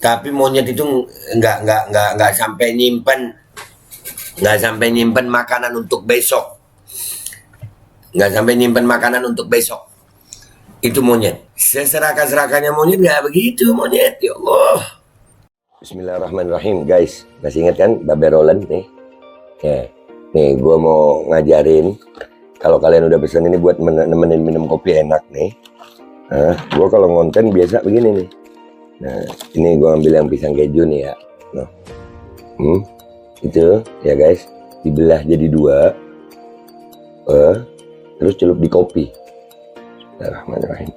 Tapi monyet itu nggak sampai nyimpen makanan untuk besok. Nggak sampai nyimpen makanan untuk besok. Itu monyet. Seserakah-serakahnya monyet nggak begitu monyet. Ya Allah. Bismillahirrahmanirrahim, guys. Masih ingat kan Babe Roland nih? Ya. Nih, gue mau ngajarin. Kalau kalian udah pesan ini buat nemenin minum kopi enak nih. Nah, gue kalau ngonten biasa begini nih. Nah, ini gue ambil yang pisang keju nih ya. Nah, itu ya guys, dibelah jadi dua. Terus celup di kopi. Bismillahirrahmanirrahim.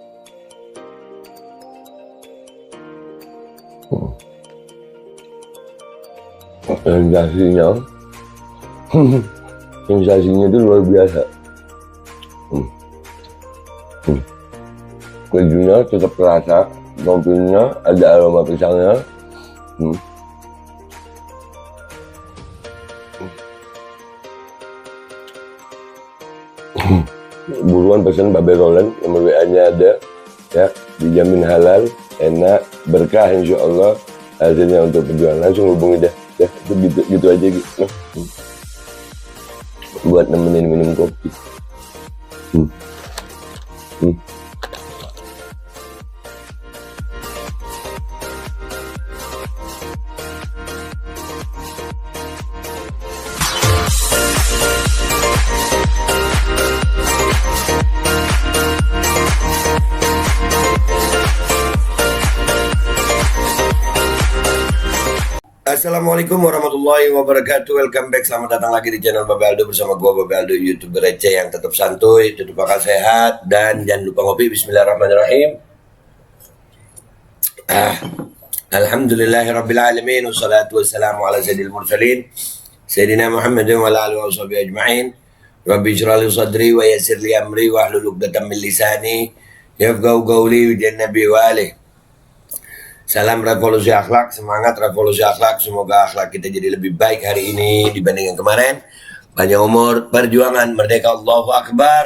Sensasinya itu luar biasa. Kejunya tetap terasa, kopinya ada aroma pisangnya. Buruan pesan Babe Roland, nomor WA-nya ada ya, dijamin halal, enak, berkah insya Allah hasilnya untuk perjuangan. Langsung hubungi dah ya, itu gitu aja gitu. Buat nemenin minum kopi. Assalamualaikum warahmatullahi wabarakatuh. Welcome back, selamat datang lagi di channel Babe Aldo bersama gua Babe Aldo, YouTuber receh yang tetap santuy, tetap bakal sehat, dan jangan lupa ngopi. Bismillahirrahmanirrahim. Alhamdulillahirrabbilalamin, wassalatu wassalamu ala sayyidil mursalin Sayyidina Muhammadin wa ala alihi wa sahbihi ajma'in. Rabbi syrah li sadri wa yassir li amri wa hlul 'uqdatam min lisani yafqahu qawli wa jannabi wa alihi. Salam revolusi akhlak, semangat revolusi akhlak. Semoga akhlak kita jadi lebih baik hari ini dibanding yang kemarin. Panjang umur, perjuangan, merdeka, Allahu Akbar.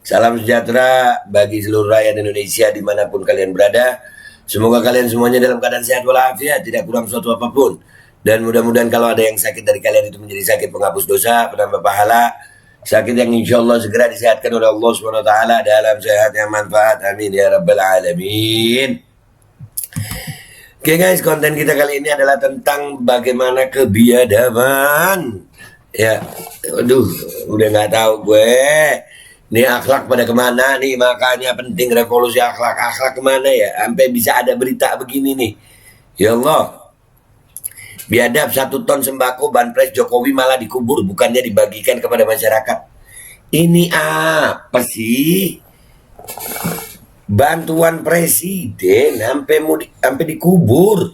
Salam sejahtera bagi seluruh rakyat Indonesia dimanapun kalian berada. Semoga kalian semuanya dalam keadaan sehat walafiat, tidak kurang suatu apapun. Dan mudah-mudahan kalau ada yang sakit dari kalian itu menjadi sakit penghapus dosa, penambah pahala. Sakit yang insya Allah segera disehatkan oleh Allah SWT dalam sehat yang manfaat. Amin ya Rabbal Alamin. Oke guys, konten kita kali ini adalah tentang bagaimana kebiadaban. Ya, aduh, udah nggak tahu gue. Nih akhlak pada kemana nih, makanya penting revolusi akhlak. Akhlak kemana ya, sampai bisa ada berita begini nih. Ya Allah, biadab 1 ton sembako banpres Jokowi malah dikubur, bukannya dibagikan kepada masyarakat. Ini apa sih? Bantuan presiden sampai dikubur,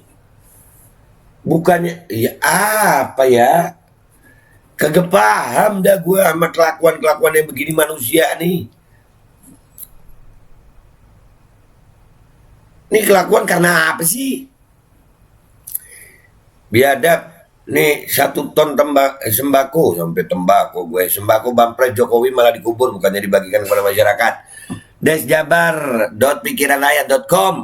bukannya ya apa ya, kagak paham dah gue sama kelakuan yang begini manusia nih. Ini kelakuan karena apa sih? Biadab nih 1 ton sembako, sampai tembakau gue, sembako banpres Jokowi malah dikubur, bukannya dibagikan kepada masyarakat. Desjabar.pikiranrakyat.com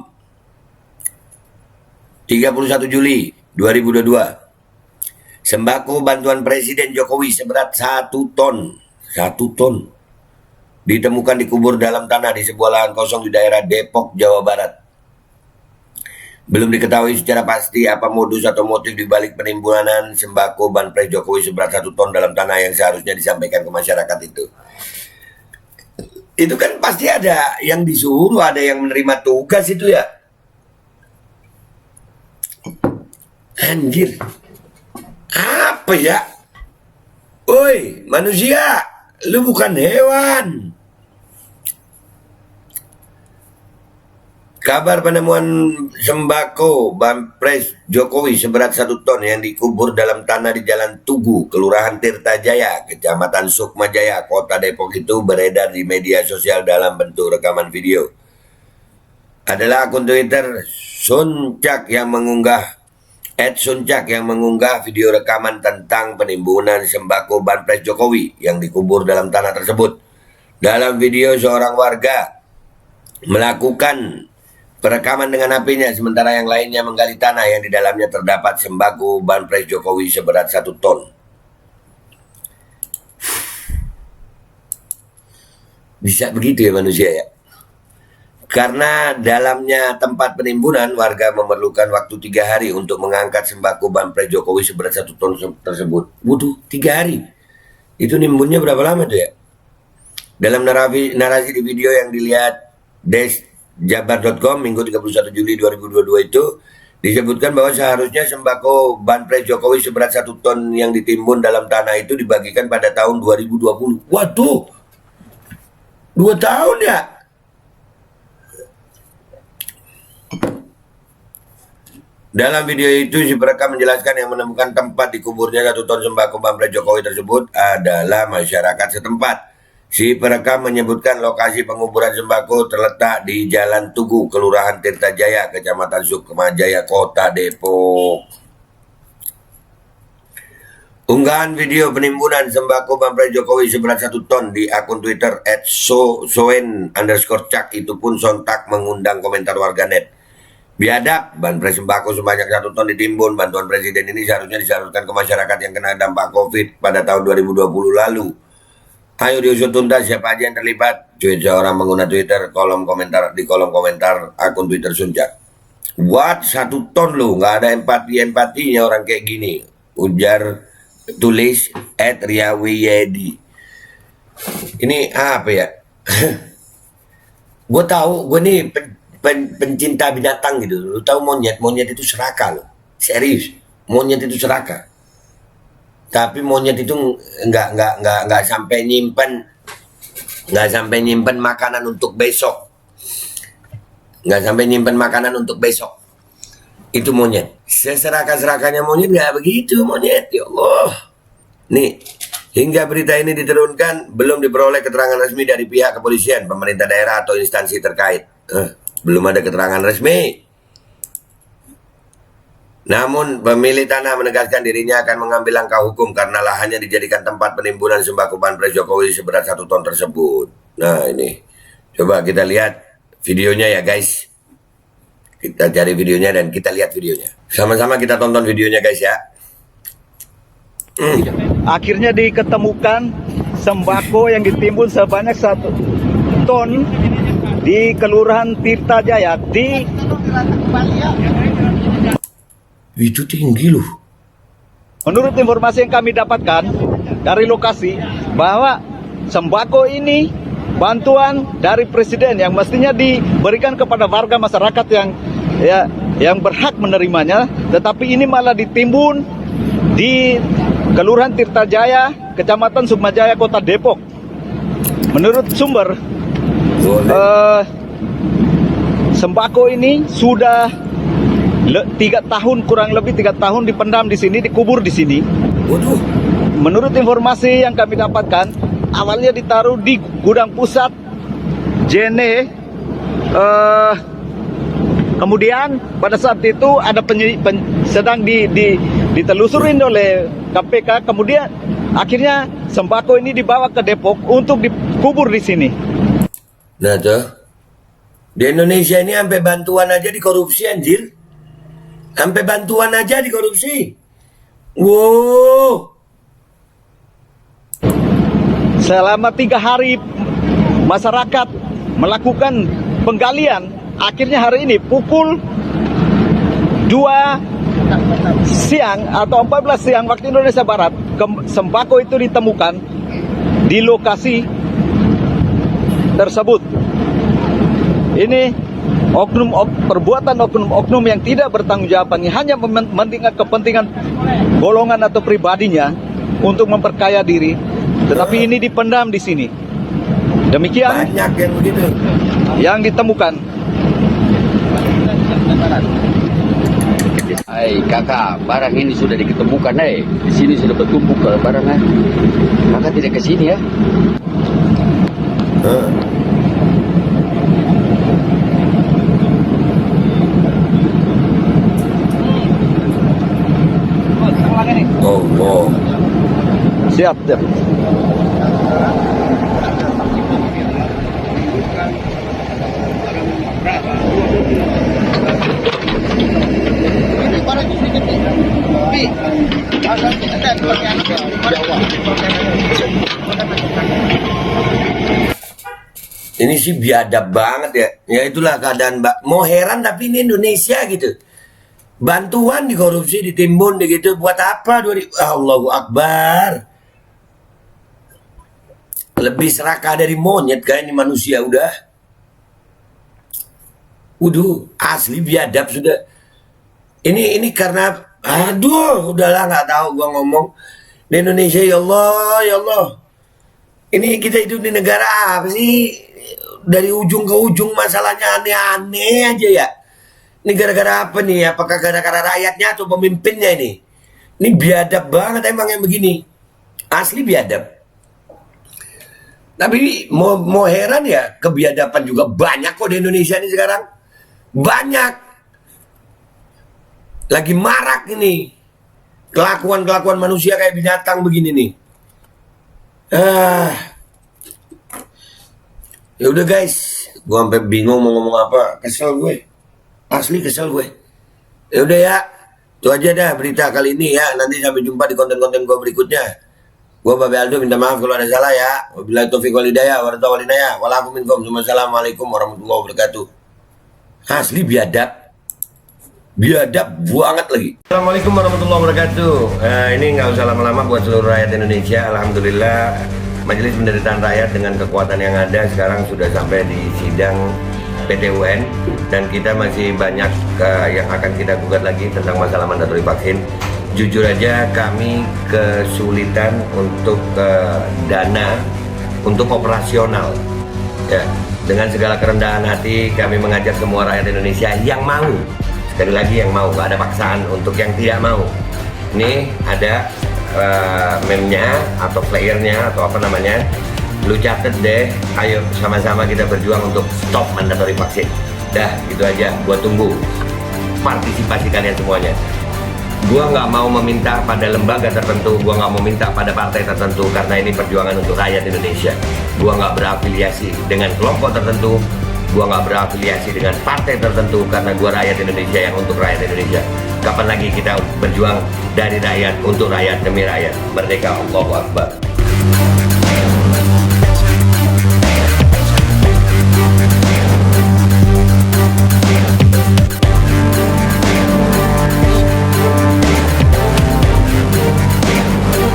31 Juli 2022. Sembako bantuan Presiden Jokowi seberat 1 ton ditemukan dikubur dalam tanah di sebuah lahan kosong di daerah Depok, Jawa Barat. Belum diketahui secara pasti apa modus atau motif dibalik penimbunan sembako banpres Jokowi seberat 1 ton dalam tanah yang seharusnya disampaikan ke masyarakat itu. Itu kan pasti ada yang disuruh, ada yang menerima tugas itu ya. Anjir, apa ya? Woi manusia, lu bukan hewan. Kabar penemuan sembako banpres Jokowi seberat 1 ton yang dikubur dalam tanah di Jalan Tugu, Kelurahan Tirtajaya, Kecamatan Sukmajaya, Kota Depok itu beredar di media sosial dalam bentuk rekaman video. Adalah akun Twitter Suncak yang mengunggah video rekaman tentang penimbunan sembako banpres Jokowi yang dikubur dalam tanah tersebut. Dalam video seorang warga melakukan perekaman dengan HP-nya, sementara yang lainnya menggali tanah yang di dalamnya terdapat sembako banpres Jokowi seberat 1 ton. Bisa begitu ya manusia ya? Karena dalamnya tempat penimbunan, warga memerlukan waktu 3 hari untuk mengangkat sembako banpres Jokowi seberat 1 ton tersebut. Waduh, 3 hari. Itu nimbunnya berapa lama tuh ya? Dalam narasi di video yang dilihat jabar.com Minggu 31 Juli 2022 itu disebutkan bahwa seharusnya sembako banpres Jokowi seberat 1 ton yang ditimbun dalam tanah itu dibagikan pada tahun 2020. Waduh, 2 tahun ya? Dalam video itu si perekam menjelaskan yang menemukan tempat dikuburnya 1 ton sembako banpres Jokowi tersebut adalah masyarakat setempat. Si perekam menyebutkan lokasi penguburan sembako terletak di Jalan Tugu, Kelurahan Tirtajaya, Kecamatan Sukmajaya, Kota Depok. Unggahan video penimbunan sembako banpres Jokowi seberat 1 ton di akun Twitter @soen_cak itu pun sontak mengundang komentar warganet. Biadab, banpres sembako sebanyak 1 ton ditimbun. Bantuan presiden ini seharusnya disalurkan ke masyarakat yang kena dampak COVID pada tahun 2020 lalu. Ayo diusut tuntas siapa aja yang terlibat. Cuit seorang pengguna Twitter di kolom komentar akun Twitter Suncak. What? 1 ton loh, nggak ada empatinya orang kayak gini. Ujar tulis @riawiyedi. Ini apa ya? Gue tahu, gue nih pencinta binatang gitu. Lu tahu monyet itu serakah loh. Serius, monyet itu serakah. Tapi monyet itu nggak sampai nyimpen makanan untuk besok. Nggak sampai nyimpen makanan untuk besok. Itu monyet. Seserakah-serakahnya monyet nggak begitu monyet. Ya Allah. Nih, hingga berita ini diturunkan belum diperoleh keterangan resmi dari pihak kepolisian, pemerintah daerah atau instansi terkait. Belum ada keterangan resmi. Namun pemilik tanah menegaskan dirinya akan mengambil langkah hukum karena lahannya dijadikan tempat penimbunan sembako banpres Jokowi seberat 1 ton tersebut. Nah ini, coba kita lihat videonya ya guys. Kita cari videonya dan kita lihat videonya. Sama-sama kita tonton videonya guys ya. Akhirnya diketemukan sembako yang ditimbun sebanyak 1 ton di Kelurahan Tirtajaya di itu tinggi loh. Menurut informasi yang kami dapatkan dari lokasi bahwa sembako ini bantuan dari presiden yang mestinya diberikan kepada warga masyarakat yang berhak menerimanya, tetapi ini malah ditimbun di Kelurahan Tirtajaya, Kecamatan Sukmajaya, Kota Depok. Menurut sumber, sembako ini sudah 3 tahun, kurang lebih 3 tahun dipendam di sini, dikubur di sini. Waduh. Menurut informasi yang kami dapatkan, awalnya ditaruh di gudang pusat Jene. Kemudian pada saat itu ada sedang ditelusurin oleh KPK. Kemudian akhirnya sembako ini dibawa ke Depok untuk dikubur di sini. Nah tuh, di Indonesia ini sampai bantuan aja dikorupsi anjir. Sampai bantuan aja dikorupsi. Wow. Selama 3 hari masyarakat melakukan penggalian. Akhirnya hari ini pukul 2 siang atau 14 siang waktu Indonesia Barat, sembako itu ditemukan di lokasi tersebut. Ini perbuatan oknum yang tidak bertanggung jawab, hanya mementingkan kepentingan golongan atau pribadinya untuk memperkaya diri, tetapi ini dipendam di sini. Demikian banyak yang begitu yang ditemukan. Hai kakak, barang ini sudah diketemukan, di sini sudah bertumpuk barangnya. Kakak tidak ke sini ya? Oh. Siap. Ini sih biadab banget ya. Ya itulah keadaan Mbak. Mau heran tapi ini Indonesia gitu. Bantuan dikorupsi, ditimbun gitu. Buat apa? Allahu Akbar. Lebih serakah dari monyet kayak ini manusia udah. Udah asli biadab sudah. Ini karena aduh udahlah nggak tahu gua ngomong. Di Indonesia ya Allah ya Allah. Ini kita hidup di negara apa sih? Dari ujung ke ujung masalahnya aneh-aneh aja ya. Ini gara-gara apa nih? Apakah gara-gara rakyatnya atau pemimpinnya ini? Ini biadab banget emang yang begini. Asli biadab. Tapi mau heran ya, kebiadaban juga banyak kok di Indonesia ini sekarang. Banyak. Lagi marak ini. Kelakuan-kelakuan manusia kayak binatang begini nih. Ya udah guys, gua sampai bingung mau ngomong apa. Kesel gue. Asli kesel gue. Ya udah ya. Itu aja dah berita kali ini ya. Nanti sampai jumpa di konten-konten gua berikutnya. Gua Babe Aldo minta maaf kalau ada salah ya. Wabillahi taufiq wal hidayah wa ridha wal inayah. Walakum minkum. Wassalamualaikum warahmatullahi wabarakatuh. Asli biadab. Biadab banget lagi. Assalamualaikum warahmatullahi wabarakatuh. Ini nggak usah lama-lama buat seluruh rakyat Indonesia. Alhamdulillah Majelis Penderitaan Rakyat dengan kekuatan yang ada sekarang sudah sampai di sidang PT UN dan kita masih banyak yang akan kita gugat lagi tentang masalah mandatori vaksin. Jujur aja kami kesulitan untuk dana untuk operasional. Ya, dengan segala kerendahan hati kami mengajak semua rakyat Indonesia yang mau, sekali lagi yang mau, gak ada paksaan untuk yang tidak mau. Ini ada meme-nya atau playernya atau apa namanya, lu catet deh, ayo sama-sama kita berjuang untuk stop mandatori vaksin. Dah gitu aja, gua tunggu partisipasi kalian semuanya. Gua nggak mau meminta pada lembaga tertentu, gua nggak mau minta pada partai tertentu karena ini perjuangan untuk rakyat Indonesia. Gua nggak berafiliasi dengan kelompok tertentu, gua nggak berafiliasi dengan partai tertentu karena gua rakyat Indonesia yang untuk rakyat Indonesia. Kapan lagi kita berjuang dari rakyat untuk rakyat demi rakyat? Merdeka, Allahu Akbar.